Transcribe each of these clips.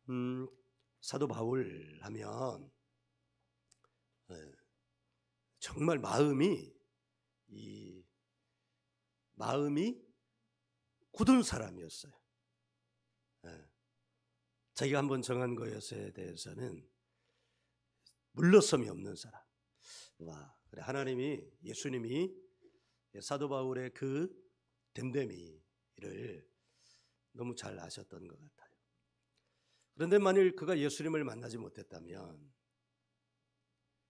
음, 사도 바울 하면 정말 마음이 굳은 사람이었어요. 자기가 한번 정한 것에 대해서는 물러섬이 없는 사람. 그래, 예수님이 사도 바울의 그 됨됨이를 너무 잘 아셨던 것 같아요. 그런데 만일 그가 예수님을 만나지 못했다면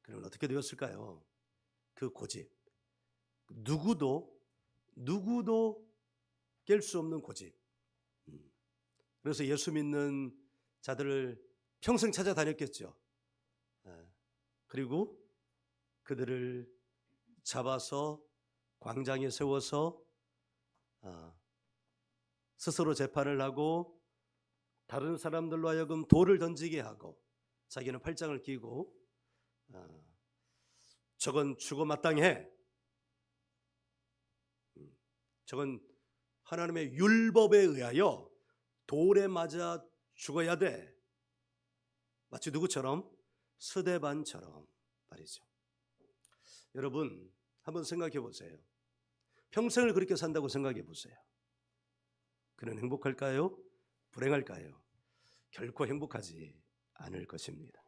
그는 어떻게 되었을까요? 그 고집, 누구도 깰 수 없는 고집. 그래서 예수 믿는 자들을 평생 찾아다녔겠죠. 그리고 그들을 잡아서 광장에 세워서 스스로 재판을 하고 다른 사람들로 하여금 돌을 던지게 하고 자기는 팔짱을 끼고 저건 죽어 마땅해. 저건 하나님의 율법에 의하여 돌에 맞아 죽어야 돼. 마치 누구처럼? 스데반처럼 말이죠. 여러분 한번 생각해 보세요. 평생을 그렇게 산다고 생각해 보세요. 그는 행복할까요? 불행할까요? 결코 행복하지 않을 것입니다.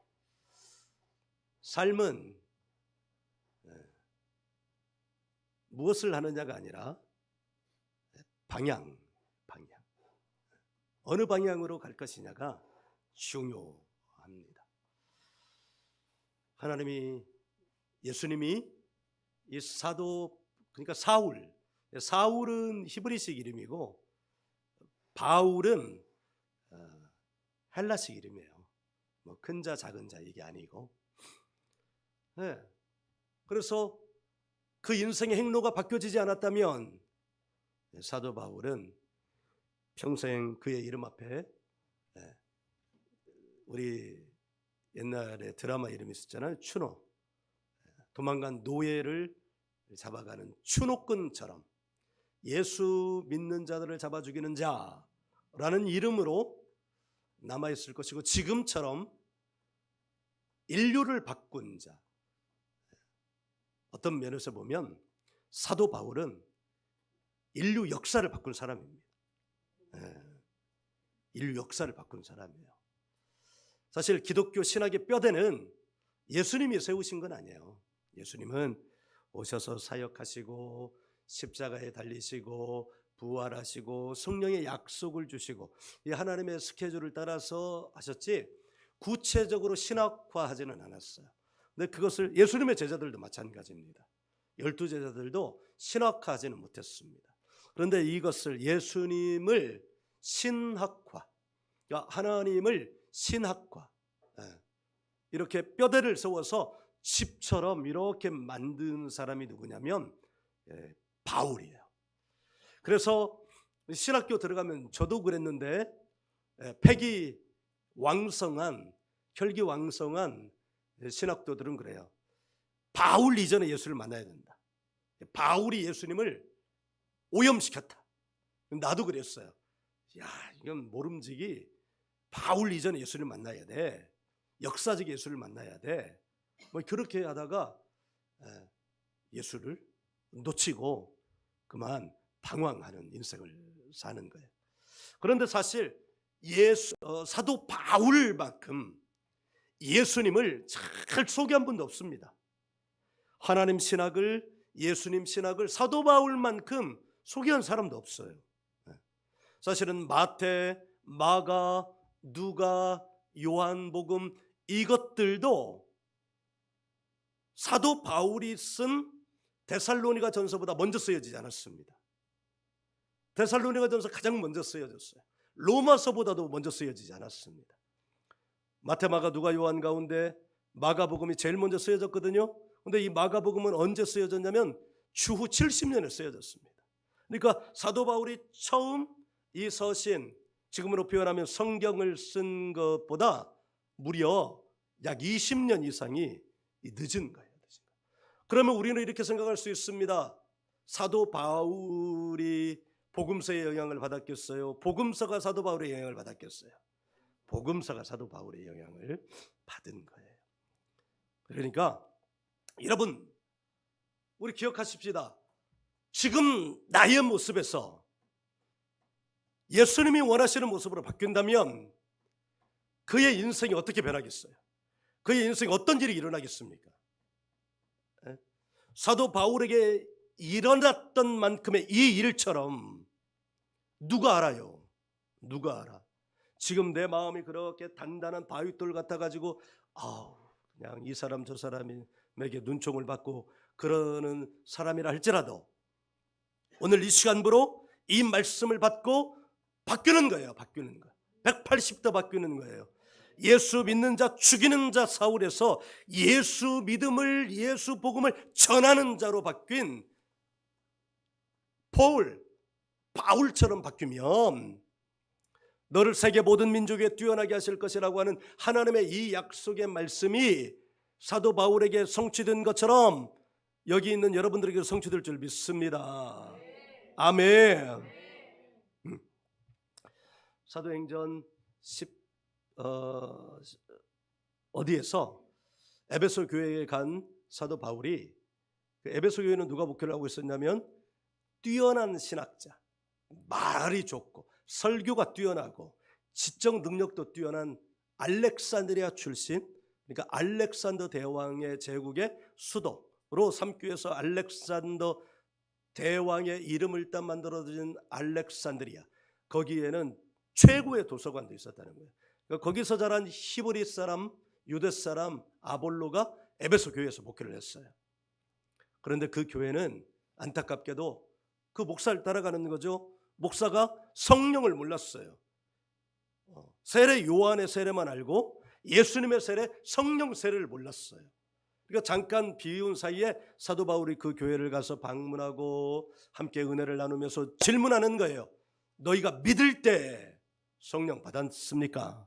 삶은 무엇을 하느냐가 아니라 방향. 어느 방향으로 갈 것이냐가 중요합니다. 예수님이 이 그러니까 사울은 히브리식 이름이고 바울은 헬라식 이름이에요. 뭐 큰 자 작은 자 이게 아니고. 그래서 그 인생의 행로가 바뀌어지지 않았다면 사도 바울은 평생 그의 이름 앞에 우리 옛날에 드라마 이름이 있었잖아요. 추노. 도망간 노예를 잡아가는 추노꾼처럼 예수 믿는 자들을 잡아 죽이는 자라는 이름으로 남아있을 것이고 지금처럼 인류를 바꾼 자. 어떤 면에서 보면 사도 바울은 인류 역사를 바꾼 사람입니다. 인류 역사를 바꾼 사람이에요. 사실 기독교 신학의 뼈대는 예수님이 세우신 건 아니에요. 예수님은 오셔서 사역하시고 십자가에 달리시고 부활하시고 성령의 약속을 주시고 이 하나님의 스케줄을 따라서 하셨지 구체적으로 신학화하지는 않았어요. 근데 그것을 예수님의 제자들도 마찬가지입니다. 12제자들도 신학화하지는 못했습니다. 그런데 이것을 예수님을 신학화, 그러니까 하나님을 신학화, 이렇게 뼈대를 세워서 집처럼 이렇게 만든 사람이 누구냐면 바울이에요. 그래서 신학교 들어가면 저도 그랬는데 혈기왕성한 신학도들은 그래요. 바울 이전에 예수를 만나야 된다. 바울이 예수님을 오염시켰다. 나도 그랬어요. 이건 모름지기. 바울 이전에 예수를 만나야 돼. 역사적 예수를 만나야 돼. 뭐 그렇게 하다가 예수를 놓치고 그만 방황하는 인생을 사는 거예요. 그런데 사실 사도 바울만큼 예수님을 잘 소개한 분도 없습니다. 하나님 신학을, 예수님 신학을 사도 바울만큼 소개한 사람도 없어요. 사실은 마태, 마가, 누가, 요한복음 이것들도 사도 바울이 쓴 데살로니가 전서보다 먼저 쓰여지지 않았습니다. 데살로니가 전서 가장 먼저 쓰여졌어요. 로마서보다도 먼저 쓰여지지 않았습니다. 마태, 마가, 누가, 요한 가운데 마가복음이 제일 먼저 쓰여졌거든요. 그런데 이 마가복음은 언제 쓰여졌냐면 주후 70년에 쓰여졌습니다. 그러니까 사도 바울이 처음 이 서신, 지금으로 표현하면 성경을 쓴 것보다 무려 약 20년 이상이 늦은 거예요. 그러면 우리는 이렇게 생각할 수 있습니다. 사도 바울이 복음서의 영향을 받았겠어요? 복음서가 사도 바울의 영향을 받았겠어요? 복음서가 사도 바울의 영향을 받은 거예요. 그러니까 여러분, 우리 기억하십시다. 지금 나의 모습에서 예수님이 원하시는 모습으로 바뀐다면 그의 인생이 어떻게 변하겠어요? 그의 인생에 어떤 일이 일어나겠습니까? 사도 바울에게 일어났던 만큼의 이 일처럼 누가 알아요? 누가 알아? 지금 내 마음이 그렇게 단단한 바위돌 같아가지고 그냥 이 사람 저 사람에게 눈총을 받고 그러는 사람이라 할지라도 오늘 이 시간부로 이 말씀을 받고 바뀌는 거예요. 바뀌는 거. 180도 바뀌는 거예요. 예수 믿는 자, 죽이는 자 사울에서 예수 믿음을, 예수 복음을 전하는 자로 바뀐 바울처럼 바뀌면 너를 세계 모든 민족에 뛰어나게 하실 것이라고 하는 하나님의 이 약속의 말씀이 사도 바울에게 성취된 것처럼 여기 있는 여러분들에게 성취될 줄 믿습니다. 아멘. 사도행전 10어디에서 에베소 교회에 간 사도 바울이, 그 에베소 교회는 누가 목회를 하고 있었냐면 뛰어난 신학자, 말이 좋고 설교가 뛰어나고 지적 능력도 뛰어난 알렉산드리아 출신, 그러니까 알렉산더 대왕의 제국의 수도로 삼기 위해서 알렉산더 대왕의 이름을 따 만들어진 알렉산드리아, 거기에는 최고의 도서관도 있었다는 거예요. 그러니까 거기서 자란 히브리 사람, 유대 사람 아볼로가 에베소 교회에서 목회를 했어요. 그런데 그 교회는 안타깝게도 그 목사를 따라가는 거죠. 목사가 성령을 몰랐어요. 세례 요한의 세례만 알고 예수님의 세례, 성령 세례를 몰랐어요. 그러니까 잠깐 비운 사이에 사도 바울이 그 교회를 가서 방문하고 함께 은혜를 나누면서 질문하는 거예요. 너희가 믿을 때 성령 받았습니까?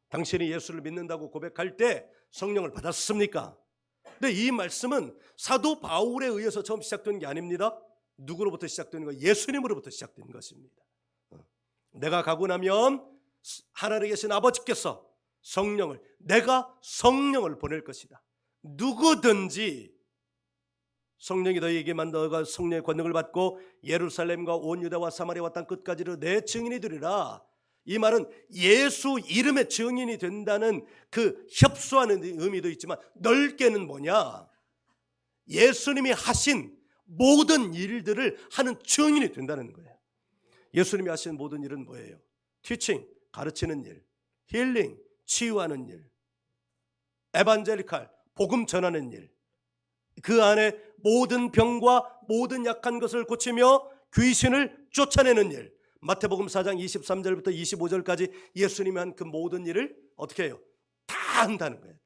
당신이 예수를 믿는다고 고백할 때 성령을 받았습니까? 근데 이 말씀은 사도 바울에 의해서 처음 시작된 게 아닙니다. 누구로부터 시작된 거예요? 예수님으로부터 시작된 것입니다. 내가 가고 나면 하늘에 계신 아버지께서 내가 성령을 보낼 것이다. 누구든지 성령이 너희에게만 너가 성령의 권능을 받고 예루살렘과 온 유다와 사마리아와 땅 끝까지로 내 증인이 되리라. 이 말은 예수 이름의 증인이 된다는 그 협소하는 의미도 있지만 넓게는 뭐냐? 예수님이 하신 모든 일들을 하는 증인이 된다는 거예요. 예수님이 하신 모든 일은 뭐예요? 티칭, 가르치는 일, 힐링, 치유하는 일, 에반젤리칼, 복음 전하는 일, 그 안에 모든 병과 모든 약한 것을 고치며 귀신을 쫓아내는 일, 마태복음 4장 23절부터 25절까지 예수님이 한 그 모든 일을 어떻게 해요? 다 한다는 거예요.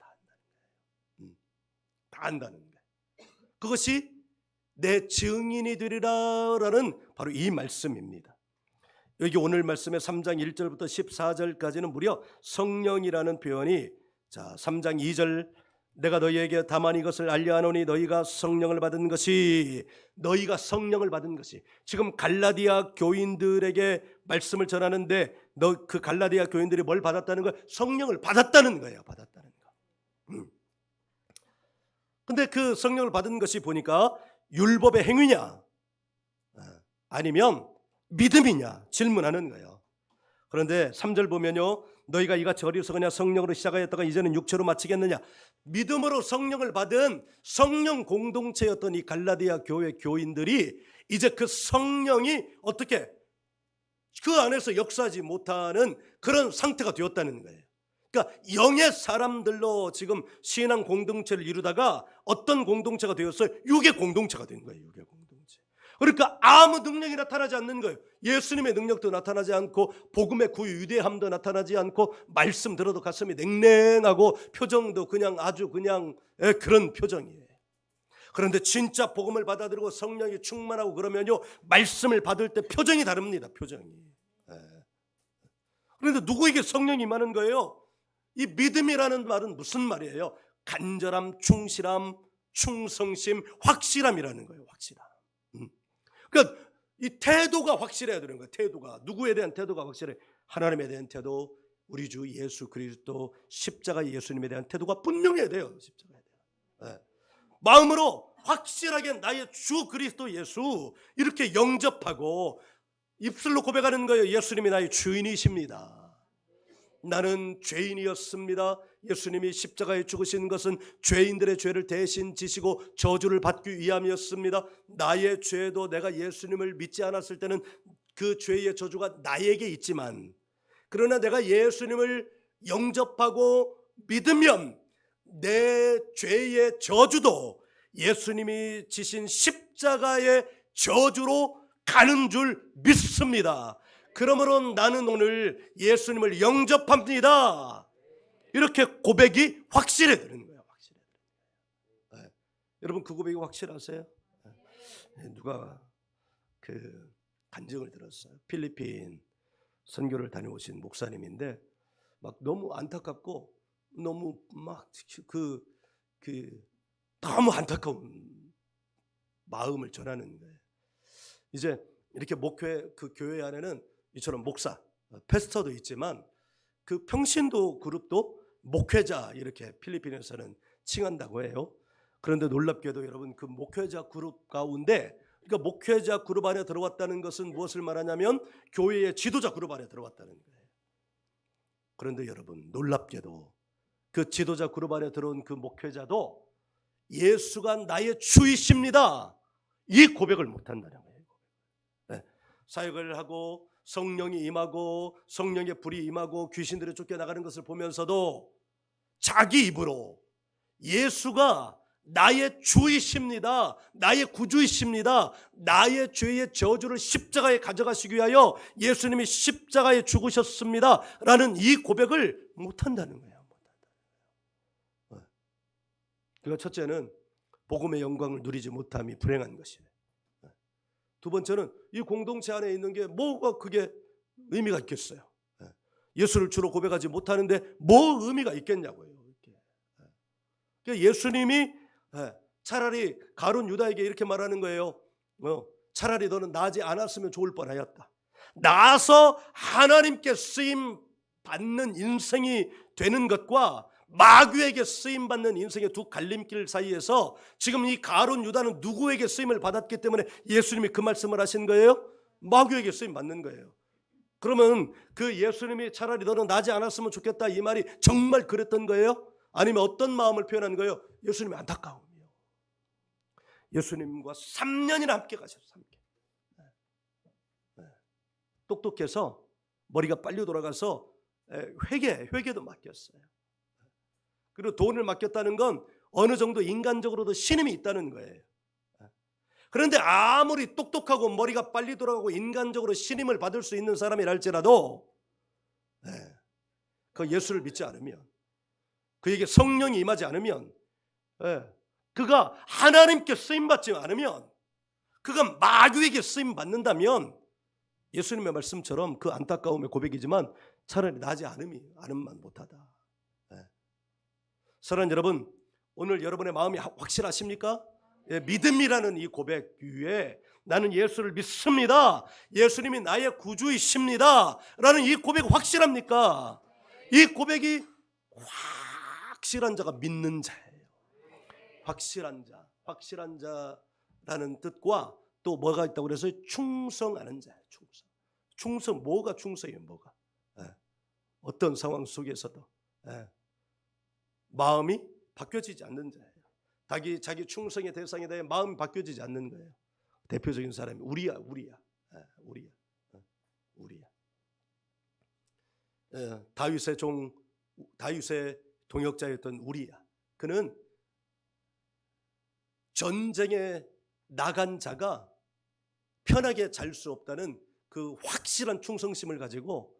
다 한다는 거예요. 그것이 내 증인이 되리라라는 바로 이 말씀입니다. 여기 오늘 말씀의 3장 1절부터 14절까지는 무려 성령이라는 표현이, 자 3장 2절, 내가 너희에게 다만 이것을 알려하노니 너희가 성령을 받은 것이, 지금 갈라디아 교인들에게 말씀을 전하는데 그 갈라디아 교인들이 뭘 받았다는 거예요? 성령을 받았다는 거예요. 받았다는 거. 근데 그 성령을 받은 것이 보니까 율법의 행위냐 아니면 믿음이냐 질문하는 거예요. 그런데 3절 보면요, 너희가 이같이 어리석으냐 성령으로 시작하였다가 이제는 육체로 마치겠느냐. 믿음으로 성령을 받은 성령 공동체였던 이 갈라디아 교회 교인들이 이제 그 성령이 어떻게 그 안에서 역사하지 못하는 그런 상태가 되었다는 거예요. 그러니까 영의 사람들로 지금 신앙 공동체를 이루다가 어떤 공동체가 되었어요? 육의 공동체가 된 거예요. 육의 공동체. 그러니까 아무 능력이 나타나지 않는 거예요. 예수님의 능력도 나타나지 않고 복음의 구유대함도 나타나지 않고 말씀 들어도 가슴이 냉랭하고 표정도 그냥 아주 그냥 그런 표정이에요. 그런데 진짜 복음을 받아들이고 성령이 충만하고 그러면요, 말씀을 받을 때 표정이 다릅니다. 표정이. 그런데 누구에게 성령이 임하는 거예요? 이 믿음이라는 말은 무슨 말이에요? 간절함, 충실함, 충성심, 확실함이라는 거예요. 확실함. 그러니까 이 태도가 확실해야 되는 거예요. 태도가 누구에 대한 태도가 확실해? 하나님에 대한 태도, 우리 주 예수 그리스도 십자가 예수님에 대한 태도가 분명해야 돼요. 십자가에 대한. 마음으로 확실하게 나의 주 그리스도 예수 이렇게 영접하고 입술로 고백하는 거예요. 예수님이 나의 주인이십니다. 나는 죄인이었습니다. 예수님이 십자가에 죽으신 것은 죄인들의 죄를 대신 지시고 저주를 받기 위함이었습니다. 나의 죄도 내가 예수님을 믿지 않았을 때는 그 죄의 저주가 나에게 있지만, 그러나 내가 예수님을 영접하고 믿으면 내 죄의 저주도 예수님이 지신 십자가의 저주로 가는 줄 믿습니다. 그러므로 나는 오늘 예수님을 영접합니다. 이렇게 고백이 확실해 되는 거예요. 확실해. 여러분 그 고백이 확실하세요? 누가 그 간증을 들었어요. 필리핀 선교를 다녀오신 목사님인데 막 너무 안타깝고 너무 막 너무 안타까운 마음을 전하는 거예요. 이제 이렇게 목회 그 교회 안에는 이처럼 목사, 패스터도 있지만 그 평신도 그룹도 목회자 이렇게 필리핀에서는 칭한다고 해요. 그런데 놀랍게도 여러분 그 목회자 그룹 가운데, 그러니까 목회자 그룹 안에 들어왔다는 것은 무엇을 말하냐면 교회의 지도자 그룹 안에 들어왔다는 거예요. 그런데 여러분 놀랍게도 그 지도자 그룹 안에 들어온 그 목회자도 예수가 나의 주이십니다, 이 고백을 못한다는 거예요. 사역을 하고 성령이 임하고 성령의 불이 임하고 귀신들이 쫓겨나가는 것을 보면서도 자기 입으로 예수가 나의 주이십니다, 나의 구주이십니다, 나의 죄의 저주를 십자가에 가져가시기 위하여 예수님이 십자가에 죽으셨습니다 라는 이 고백을 못한다는 거예요. 그러니까 첫째는 복음의 영광을 누리지 못함이 불행한 것이에요. 두 번째는 이 공동체 안에 있는 게 뭐가 그게 의미가 있겠어요. 예수를 주로 고백하지 못하는데 뭐 의미가 있겠냐고요. 그러니까 예수님이 차라리 가룟 유다에게 이렇게 말하는 거예요. 차라리 너는 나지 않았으면 좋을 뻔하였다. 나서 하나님께 쓰임 받는 인생이 되는 것과 마귀에게 쓰임 받는 인생의 두 갈림길 사이에서 지금 이 가룟 유다는 누구에게 쓰임을 받았기 때문에 예수님이 그 말씀을 하신 거예요? 마귀에게 쓰임 받는 거예요. 그러면 그 예수님이 차라리 너는 나지 않았으면 좋겠다 이 말이 정말 그랬던 거예요? 아니면 어떤 마음을 표현한 거예요? 예수님의 안타까움이요. 예수님과 3년이나 함께 가셨어요. 똑똑해서 머리가 빨리 돌아가서 회계도 맡겼어요. 그리고 돈을 맡겼다는 건 어느 정도 인간적으로도 신임이 있다는 거예요. 그런데 아무리 똑똑하고 머리가 빨리 돌아가고 인간적으로 신임을 받을 수 있는 사람이랄지라도 그 예수를 믿지 않으면, 그에게 성령이 임하지 않으면, 그가 하나님께 쓰임받지 않으면, 그가 마귀에게 쓰임받는다면 예수님의 말씀처럼 그 안타까움의 고백이지만 차라리 나지 않음만 못하다. 사랑하는 여러분, 오늘 여러분의 마음이 확실하십니까? 믿음이라는 이 고백 위에 나는 예수를 믿습니다, 예수님이 나의 구주이십니다 라는 이 고백 확실합니까? 이 고백이 확실한 자가 믿는 자예요. 확실한 자라는 뜻과 또 뭐가 있다고 그래서 충성하는 자예요. 충성. 뭐가 충성이에요? 뭐가? 어떤 상황 속에서도 마음이 바뀌어지지 않는 자예요. 자기 충성의 대상에 대해 마음이 바뀌어지지 않는 거예요. 대표적인 사람이 우리야. 다윗의 동역자였던 우리야. 그는 전쟁에 나간 자가 편하게 잘 수 없다는 그 확실한 충성심을 가지고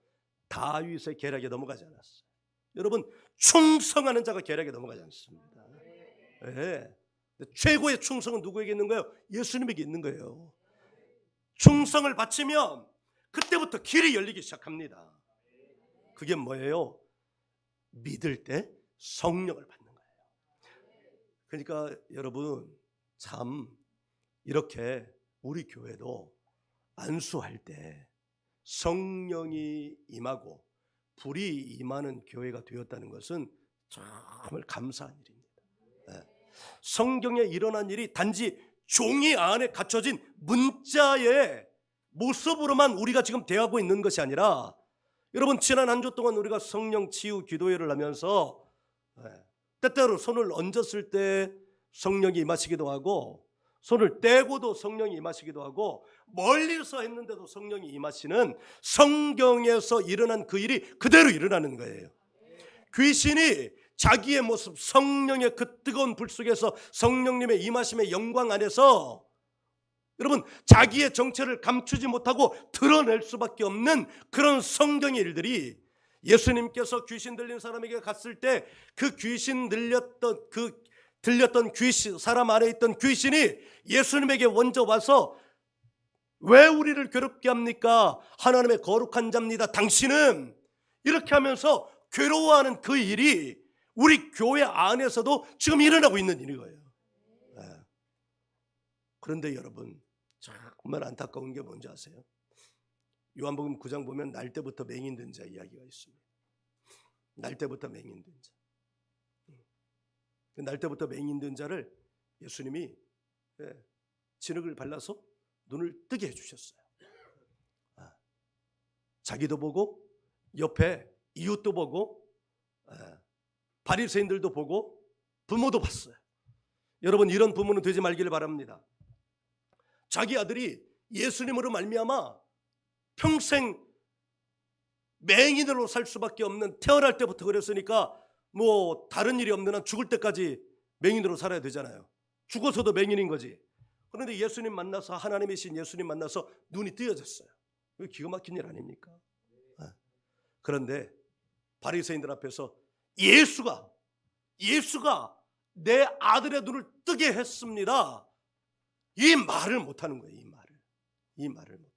다윗의 계략에 넘어가지 않았어요. 여러분, 충성하는 자가 계략에 넘어가지 않습니다. 최고의 충성은 누구에게 있는 거예요? 예수님에게 있는 거예요. 충성을 바치면 그때부터 길이 열리기 시작합니다. 그게 뭐예요? 믿을 때 성령을 받는 거예요. 그러니까 여러분, 참 이렇게 우리 교회도 안수할 때 성령이 임하고 불이 임하는 교회가 되었다는 것은 정말 감사한 일입니다. 성경에 일어난 일이 단지 종이 안에 갇혀진 문자의 모습으로만 우리가 지금 대하고 있는 것이 아니라, 여러분 지난 한 주 동안 우리가 성령 치유 기도회를 하면서 때때로 손을 얹었을 때 성령이 임하시기도 하고, 손을 떼고도 성령이 임하시기도 하고, 멀리서 했는데도 성령이 임하시는 성경에서 일어난 그 일이 그대로 일어나는 거예요. 귀신이 자기의 모습, 성령의 그 뜨거운 불 속에서 성령님의 임하심의 영광 안에서 여러분 자기의 정체를 감추지 못하고 드러낼 수밖에 없는 그런 성경의 일들이, 예수님께서 귀신 들린 사람에게 갔을 때 그 귀신 들렸던 귀신, 사람 안에 있던 귀신이 예수님에게 먼저 와서 왜 우리를 괴롭게 합니까? 하나님의 거룩한 자입니다. 당신은, 이렇게 하면서 괴로워하는 그 일이 우리 교회 안에서도 지금 일어나고 있는 일인 거예요. 그런데 여러분 정말 안타까운 게 뭔지 아세요? 요한복음 9장 보면 날 때부터 맹인된 자 이야기가 있습니다. 날 때부터 맹인된 자. 날 때부터 맹인된 자를 예수님이 진흙을 발라서 눈을 뜨게 해주셨어요. 자기도 보고 옆에 이웃도 보고 바리새인들도 보고 부모도 봤어요. 여러분 이런 부모는 되지 말기를 바랍니다. 자기 아들이 예수님으로 말미암아 평생 맹인으로 살 수밖에 없는, 태어날 때부터 그랬으니까 뭐 다른 일이 없는 한 죽을 때까지 맹인으로 살아야 되잖아요. 죽어서도 맹인인 거지. 그런데 예수님 만나서, 하나님이신 예수님 만나서 눈이 뜨여졌어요. 이거 기가 막힌 일 아닙니까? 그런데 바리새인들 앞에서 예수가 내 아들의 눈을 뜨게 했습니다, 이 말을 못하는 거예요. 이 말을 못해.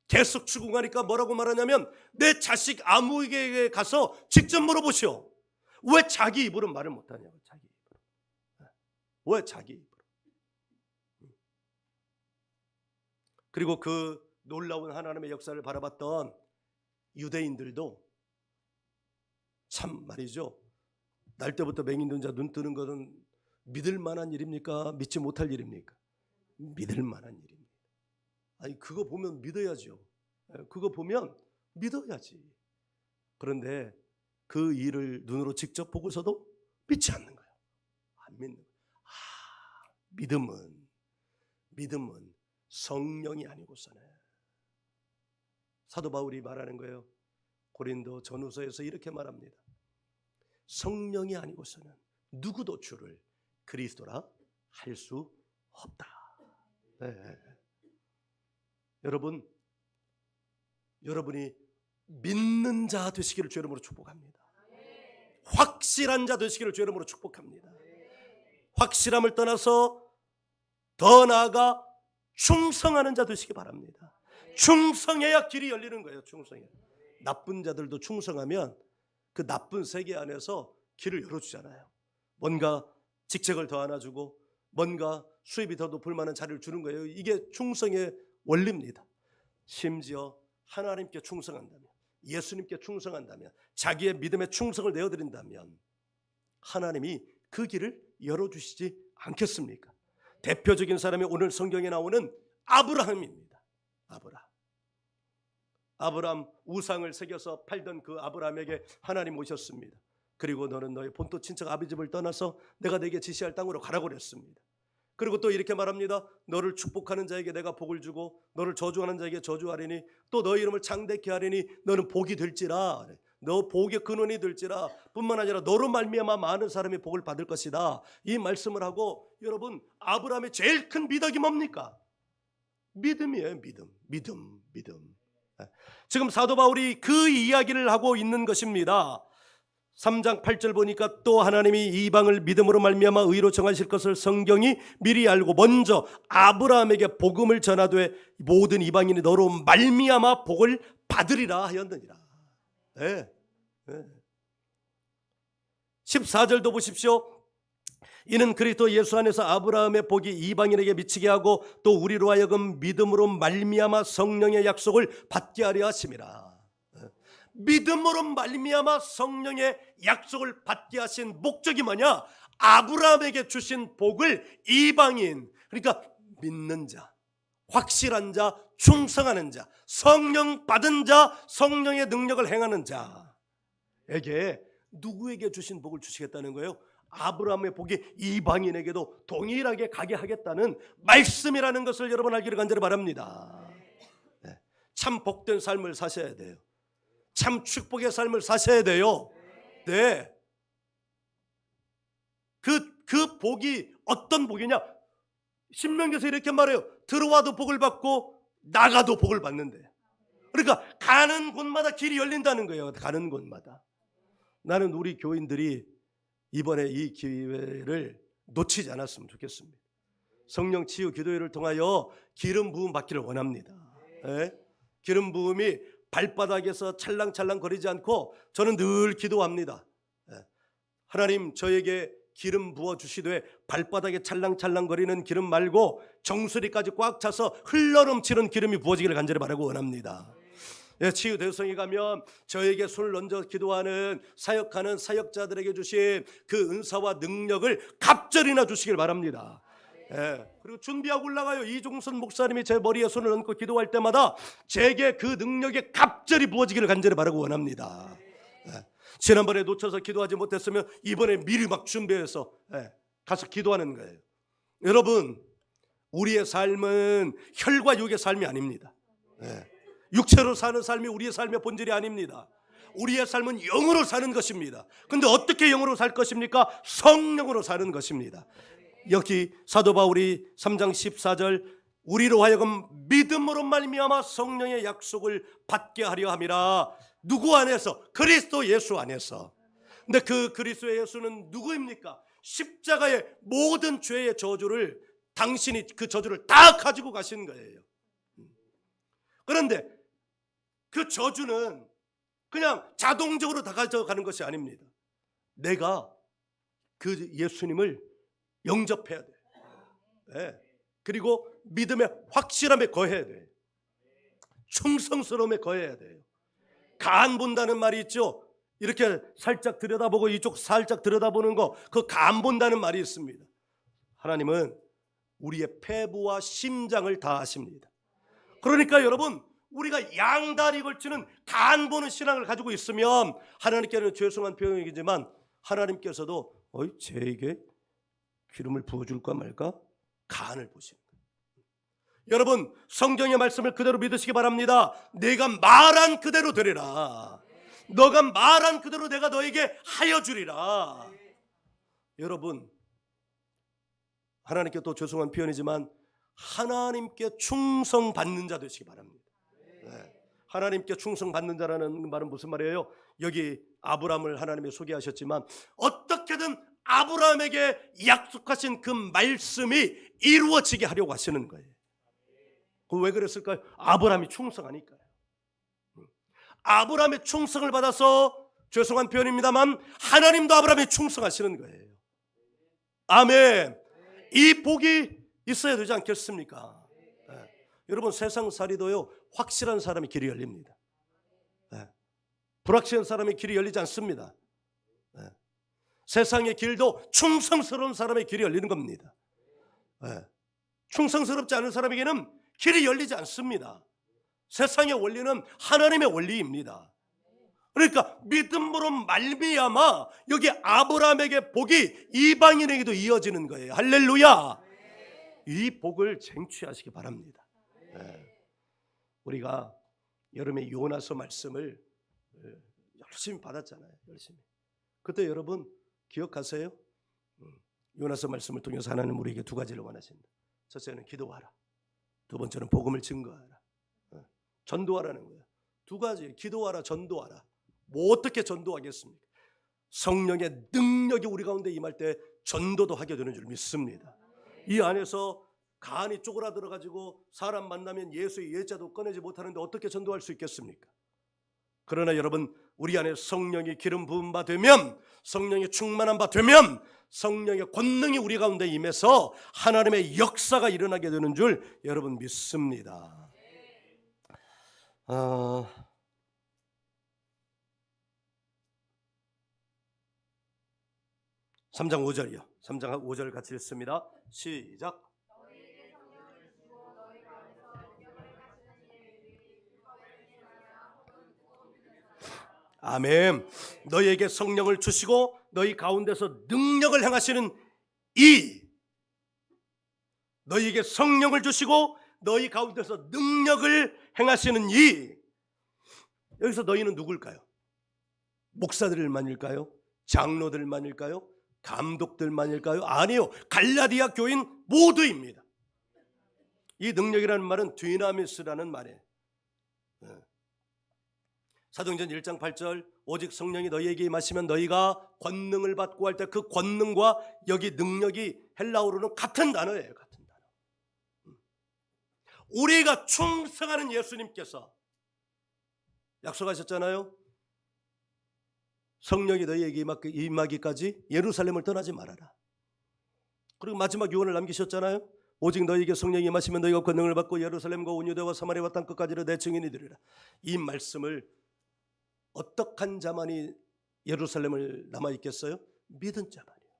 계속 추궁하니까 뭐라고 말하냐면, 내 자식 아무에게 가서 직접 물어보시오. 왜 자기 입으로 말을 못하냐고. 자기 입으로. 왜 자기 입으로. 그리고 그 놀라운 하나님의 역사를 바라봤던 유대인들도 참 말이죠, 날 때부터 맹인된 자 눈 뜨는 것은 믿을 만한 일입니까? 믿지 못할 일입니까? 믿을 만한 일입니다. 아니 그거 보면 믿어야죠. 그거 보면 믿어야지. 그런데 그 일을 눈으로 직접 보고서도 믿지 않는 거예요. 안 믿는 거예요. 믿음은 성령이 아니고서는, 사도 바울이 말하는 거예요. 고린도 전후서에서 이렇게 말합니다. 성령이 아니고서는 누구도 주를 그리스도라 할 수 없다. 여러분이 믿는 자 되시기를 주의 이름으로 축복합니다. 확실한 자 되시기를 주의 이름으로 축복합니다. 확실함을 떠나서 더 나아가 충성하는 자 되시기 바랍니다. 충성해야 길이 열리는 거예요. 충성해야. 나쁜 자들도 충성하면 그 나쁜 세계 안에서 길을 열어주잖아요. 뭔가 직책을 더 하나 주고 뭔가 수입이 더 높을 만한 자리를 주는 거예요. 이게 충성의 원리입니다. 심지어 하나님께 충성한다면, 예수님께 충성한다면, 자기의 믿음에 충성을 내어드린다면 하나님이 그 길을 열어주시지 않겠습니까? 대표적인 사람이 오늘 성경에 나오는 아브라함입니다. 아브라함 우상을 새겨서 팔던 그 아브라함에게 하나님 오셨습니다. 그리고 너는 너의 본토 친척 아비집을 떠나서 내가 내게 지시할 땅으로 가라고 그랬습니다. 그리고 또 이렇게 말합니다. 너를 축복하는 자에게 내가 복을 주고 너를 저주하는 자에게 저주하리니 또 너의 이름을 창대케 하리니 너는 복이 될지라. 너 복의 근원이 될지라. 뿐만 아니라 너로 말미암아 많은 사람이 복을 받을 것이다. 이 말씀을 하고, 여러분 아브라함의 제일 큰 미덕이 뭡니까? 믿음이에요. 믿음. 지금 사도 바울이 그 이야기를 하고 있는 것입니다. 3장 8절 보니까 또 하나님이 이방을 믿음으로 말미암아 의로 정하실 것을 성경이 미리 알고 먼저 아브라함에게 복음을 전하되 모든 이방인이 너로 말미암아 복을 받으리라 하였느니라. 14절도 보십시오. 이는 그리스도 예수 안에서 아브라함의 복이 이방인에게 미치게 하고 또 우리로 하여금 믿음으로 말미암아 성령의 약속을 받게 하려 하심이라. 믿음으로 말미암아 성령의 약속을 받게 하신 목적이 뭐냐? 아브라함에게 주신 복을 이방인, 그러니까 믿는 자, 확실한 자, 충성하는 자, 성령 받은 자, 성령의 능력을 행하는 자에게 누구에게 주신 복을 주시겠다는 거예요? 아브라함의 복이 이방인에게도 동일하게 가게 하겠다는 말씀이라는 것을 여러분 알기를 간절히 바랍니다. 참 복된 삶을 사셔야 돼요. 참 축복의 삶을 사셔야 돼요. 네. 그 복이 어떤 복이냐? 신명기에서 이렇게 말해요. 들어와도 복을 받고 나가도 복을 받는데. 그러니까 가는 곳마다 길이 열린다는 거예요. 가는 곳마다. 나는 우리 교인들이 이번에 이 기회를 놓치지 않았으면 좋겠습니다. 성령 치유 기도회를 통하여 기름 부음 받기를 원합니다. 네? 기름 부음이 발바닥에서 찰랑찰랑 거리지 않고 저는 늘 기도합니다. 하나님 저에게 기름 부어주시되 발바닥에 찰랑찰랑 거리는 기름 말고 정수리까지 꽉 차서 흘러넘치는 기름이 부어지기를 간절히 바라고 원합니다. 치유 대성에 가면 저에게 손을 얹어 기도하는 사역하는 사역자들에게 주신 그 은사와 능력을 갑절이나 주시길 바랍니다. 그리고 준비하고 올라가요. 이종선 목사님이 제 머리에 손을 얹고 기도할 때마다 제게 그 능력이 갑절이 부어지기를 간절히 바라고 원합니다. 지난번에 놓쳐서 기도하지 못했으면 이번에 미리 막 준비해서 가서 기도하는 거예요. 여러분, 우리의 삶은 혈과 육의 삶이 아닙니다. 육체로 사는 삶이 우리의 삶의 본질이 아닙니다. 우리의 삶은 영으로 사는 것입니다. 그런데 어떻게 영으로 살 것입니까? 성령으로 사는 것입니다. 여기 사도 바울이 3장 14절 우리로 하여금 믿음으로 말미암아 성령의 약속을 받게 하려 함이라. 누구 안에서? 그리스도 예수 안에서. 근데 그 그리스도 예수는 누구입니까? 십자가의 모든 죄의 저주를 당신이 그 저주를 다 가지고 가신 거예요. 그런데 그 저주는 그냥 자동적으로 다 가져가는 것이 아닙니다. 내가 그 예수님을 영접해야 돼. 그리고 믿음의 확실함에 거해야 돼. 충성스러움에 거해야 돼요. 간 본다는 말이 있죠. 이렇게 살짝 들여다보고 이쪽 살짝 들여다보는 거, 그 간 본다는 말이 있습니다. 하나님은 우리의 폐부와 심장을 다 아십니다. 그러니까 여러분, 우리가 양다리 걸치는 간 보는 신앙을 가지고 있으면 하나님께는 죄송한 표현이지만 하나님께서도 쟤에게 기름을 부어줄까 말까 간을 보십니다. 여러분, 성경의 말씀을 그대로 믿으시기 바랍니다. 내가 말한 그대로 되리라. 너가 말한 그대로 내가 너에게 하여 주리라. 여러분, 하나님께 또 죄송한 표현이지만 하나님께 충성받는 자 되시기 바랍니다. 하나님께 충성받는 자라는 말은 무슨 말이에요? 여기 아브라함을 하나님이 소개하셨지만 어떻게든 아브라함에게 약속하신 그 말씀이 이루어지게 하려고 하시는 거예요. 왜 그랬을까요? 아브라함이 충성하니까요. 아브라함의 충성을 받아서, 죄송한 표현입니다만, 하나님도 아브라함에 충성하시는 거예요. 아멘. 이 복이 있어야 되지 않겠습니까? 여러분, 세상살이도요 확실한 사람이 길이 열립니다. 불확실한 사람의 길이 열리지 않습니다. 세상의 길도 충성스러운 사람의 길이 열리는 겁니다. 충성스럽지 않은 사람에게는 길이 열리지 않습니다. 세상의 원리는 하나님의 원리입니다. 그러니까 믿음으로 말미암아 여기 아브라함에게 복이 이방인에게도 이어지는 거예요. 할렐루야. 이 복을 쟁취하시기 바랍니다. 우리가 여름에 요나서 말씀을 열심히 받았잖아요. 열심히. 그때 여러분 기억하세요? 요나서 말씀을 통해서 하나님 우리에게 두 가지를 원하신다. 첫째는 기도하라. 두 번째는 복음을 증거하라. 전도하라는 거예요. 두 가지, 기도하라, 전도하라. 뭐 어떻게 전도하겠습니까? 성령의 능력이 우리 가운데 임할 때 전도도 하게 되는 줄 믿습니다. 이 안에서 간이 쪼그라들어 가지고 사람 만나면 예수의 예자도 꺼내지 못하는데 어떻게 전도할 수 있겠습니까? 그러나 여러분, 우리 안에 성령이 기름 부은 바 되면, 성령이 충만한 바 되면 성령의 권능이 우리 가운데 임해서 하나님의 역사가 일어나게 되는 줄 여러분 믿습니다. 3장 5절이요. 3장 5절 같이 읽습니다. 시작. 아멘. 너희에게 성령을 주시고 너희 가운데서 능력을 행하시는 이, 너희에게 성령을 주시고 너희 가운데서 능력을 행하시는 이, 여기서 너희는 누굴까요? 목사들만일까요? 장로들만일까요? 감독들만일까요? 아니요, 갈라디아 교인 모두입니다. 이 능력이라는 말은 dynamis라는 말이에요. 사도행전 1장 8절, 오직 성령이 너희에게 임하시면 너희가 권능을 받고 할 때 그 권능과 여기 능력이 헬라어로는 같은 단어예요. 같은 단어. 우리가 충성하는 예수님께서 약속하셨잖아요. 성령이 너희에게 임하기까지 예루살렘을 떠나지 말아라. 그리고 마지막 유언을 남기셨잖아요. 오직 너희에게 성령이 임하시면 너희가 권능을 받고 예루살렘과 온 유대와 사마리아 땅 끝까지를 내 증인이 되리라. 이 말씀을 어떡한 자만이 예루살렘을 남아있겠어요? 믿은 자만이요.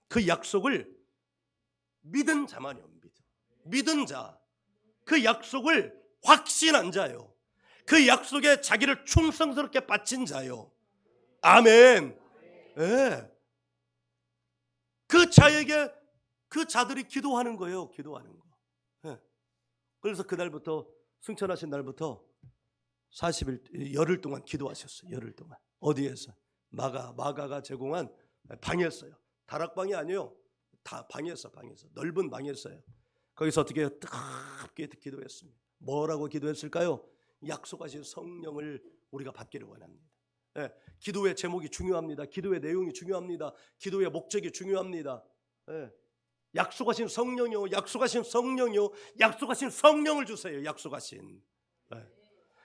그 약속을 믿은 자만이요. 믿은 자, 그 약속을 확신한 자요. 그 약속에 자기를 충성스럽게 바친 자요. 아멘. 네. 그 자에게 그 자들이 기도하는 거예요. 기도하는 거. 네. 그래서 그날부터, 승천하신 날부터 40일, 열흘 동안 기도하셨어요. 열흘 동안. 어디에서? 마가가 제공한 방이었어요. 다락방이 아니에요. 다 방에서 넓은 방이었어요. 거기서 어떻게 해요? 뜨겁게 기도했습니다. 뭐라고 기도했을까요? 약속하신 성령을 우리가 받기를 원합니다. 예, 기도의 제목이 중요합니다. 기도의 내용이 중요합니다. 기도의 목적이 중요합니다. 예, 약속하신 성령이요, 약속하신 성령이요, 약속하신 성령을 주세요. 약속하신. 예.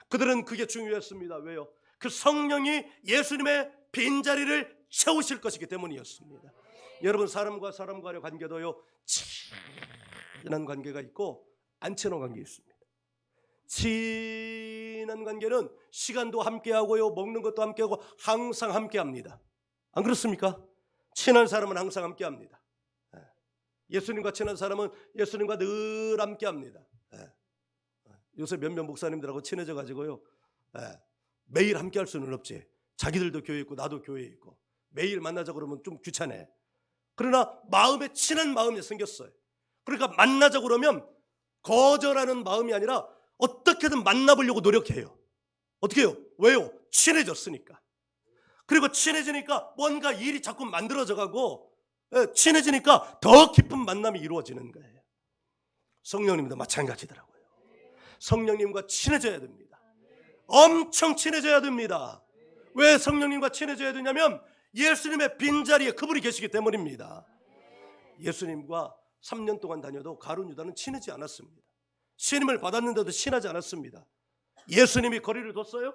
그들은 그게 중요했습니다. 왜요? 그 성령이 예수님의 빈자리를 채우실 것이기 때문이었습니다. 여러분, 사람과 사람과의 관계도요, 친한 관계가 있고 안 친한 관계 있습니다. 친한 관계는 시간도 함께하고요, 먹는 것도 함께하고 항상 함께합니다. 안 그렇습니까? 친한 사람은 항상 함께합니다. 예수님과 친한 사람은 예수님과 늘 함께합니다. 요새 몇몇 목사님들하고 친해져 가지고요, 매일 함께할 수는 없지. 자기들도 교회 있고 나도 교회에 있고 매일 만나자 그러면 좀 귀찮아. 그러나 마음에 친한 마음이 생겼어요. 그러니까 만나자 그러면 거절하는 마음이 아니라 어떻게든 만나보려고 노력해요. 어떻게 해요? 왜요? 친해졌으니까. 그리고 친해지니까 뭔가 일이 자꾸 만들어져 가고, 친해지니까 더 깊은 만남이 이루어지는 거예요. 성령님도 마찬가지더라고요. 성령님과 친해져야 됩니다. 엄청 친해져야 됩니다. 왜 성령님과 친해져야 되냐면 예수님의 빈자리에 그분이 계시기 때문입니다. 예수님과 3년 동안 다녀도 가룟 유다는 친하지 않았습니다. 신임을 받았는데도 친하지 않았습니다. 예수님이 거리를 뒀어요?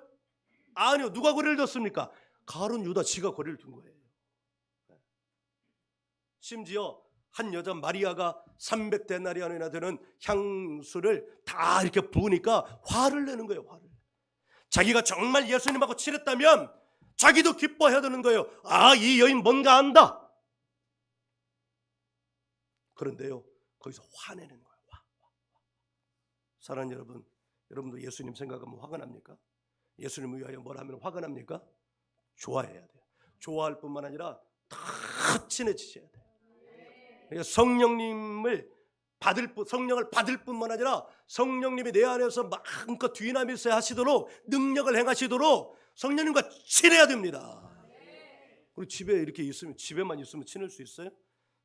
아니요. 누가 거리를 뒀습니까? 가룟 유다 지가 거리를 둔 거예요. 심지어 한 여자 마리아가 300데나리온이나 되는 향수를 다 이렇게 부으니까 화를 내는 거예요. 화를. 자기가 정말 예수님하고 친했다면 자기도 기뻐해야 되는 거예요. 아, 이 여인 뭔가 안다. 그런데요, 거기서 화내는 거예요. 사랑하는 여러분, 여러분도 예수님 생각하면 화가 납니까? 예수님을 위하여 뭘 하면 화가 납니까? 좋아해야 돼요. 좋아할 뿐만 아니라 다 친해지셔야 돼요. 그러니까 성령을 받을 뿐만 아니라 성령님이 내 안에서 마음껏 뒤나미스 하시도록, 능력을 행하시도록 성령님과 친해야 됩니다. 그리고 집에 이렇게 있으면, 집에만 있으면 친할 수 있어요?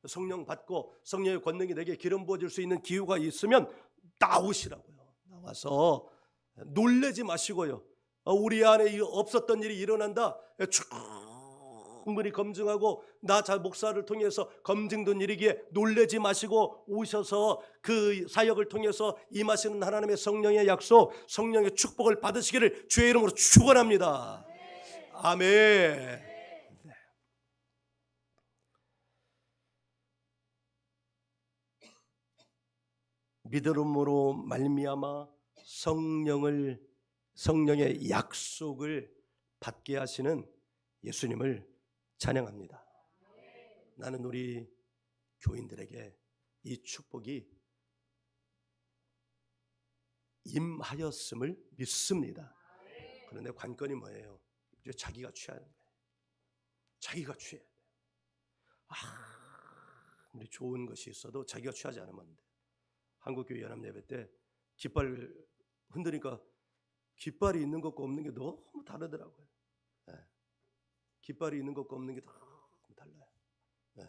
성령 받고 성령의 권능이 내게 기름 부어질 수 있는 기후가 있으면 나오시라고요. 나와서 놀라지 마시고요, 우리 안에 없었던 일이 일어난다, 충분히 검증하고 나 자 목사를 통해서 검증된 일이기에 놀라지 마시고 오셔서 그 사역을 통해서 임하시는 하나님의 성령의 약속, 성령의 축복을 받으시기를 주의 이름으로 축원합니다. 아멘. 네. 믿음으로 말미암아 성령의 약속을 받게 하시는 예수님을 찬양합니다. 나는 우리 교인들에게 이 축복이 임하였음을 믿습니다. 그런데 관건이 뭐예요? 이제 자기가 취하는 거예요. 자기가 취해야 돼요. 우리 좋은 것이 있어도 자기가 취하지 않으면 안 돼. 한국교회 연합예배 때 깃발 흔드니까 깃발이 있는 것과 없는 게 너무 다르더라고요. 네. 깃발이 있는 것과 없는 게 너무 달라요. 네.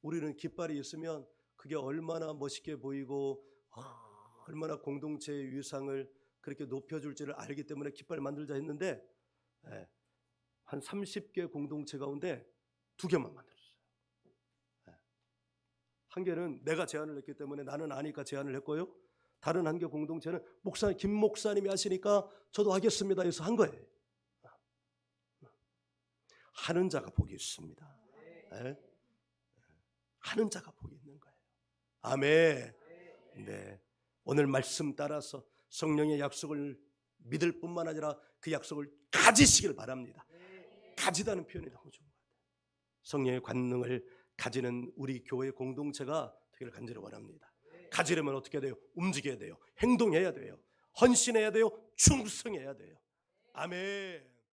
우리는 깃발이 있으면 그게 얼마나 멋있게 보이고 얼마나 공동체의 위상을 그렇게 높여줄지를 알기 때문에 깃발 만들자 했는데 네. 한 30개 공동체 가운데 2개만 만들었어요. 네. 한 개는 내가 제안을 했기 때문에 나는 아니까 제안을 했고요. 다른 한 개 공동체는 김 목사님이 하시니까 저도 하겠습니다 해서 한 거예요. 하는 자가 복이 있습니다. 네? 하는 자가 복이 있는 거예요. 아멘. 네. 오늘 말씀 따라서 성령의 약속을 믿을 뿐만 아니라 그 약속을 가지시길 바랍니다. 가지다는 표현이 너무 좋은 것 같아요. 성령의 권능을 가지는 우리 교회 공동체가 되기를 간절히 원합니다. 가지려면 어떻게 해야 돼요? 움직여야 돼요. 행동해야 돼요. 헌신해야 돼요. 충성해야 돼요. 아멘.